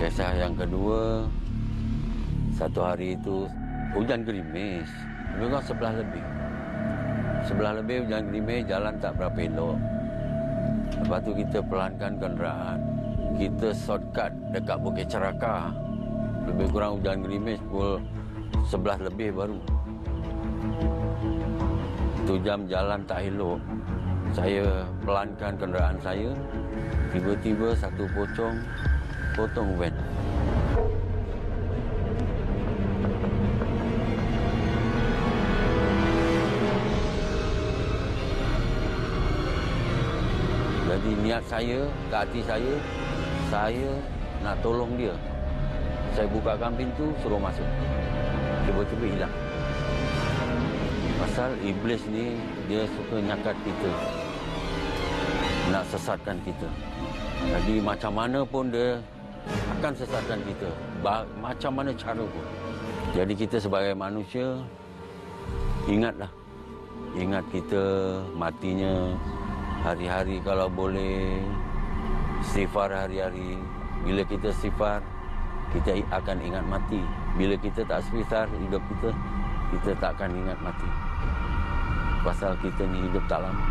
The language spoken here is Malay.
Kisah yang kedua, satu hari itu hujan gerimis. Memang 11 lebih. 11 lebih hujan gerimis, jalan tak berapa elok. Lepas tu kita pelankan kenderaan. Kita shortcut dekat Bukit Cerakah. Lebih kurang hujan gerimis pukul 11 lebih baru. Itu jam jalan tak elok. Saya pelankan kenderaan saya. Tiba-tiba satu pocong potong van. Jadi niat saya, ke hati saya nak tolong dia. Saya bukakan pintu, suruh masuk. Tiba-tiba hilang. Pasal iblis ni, dia suka nyakat kita. Nak sesatkan kita. Jadi macam mana pun dia akan sesatkan kita. Macam mana cara pun. Jadi kita sebagai manusia, ingatlah. Ingat kita matinya hari-hari kalau boleh. Istighfar hari-hari. Bila kita istighfar, kita akan ingat mati. Bila kita tak istighfar, hidup kita tak akan ingat mati. Pasal kita ni hidup tak lama.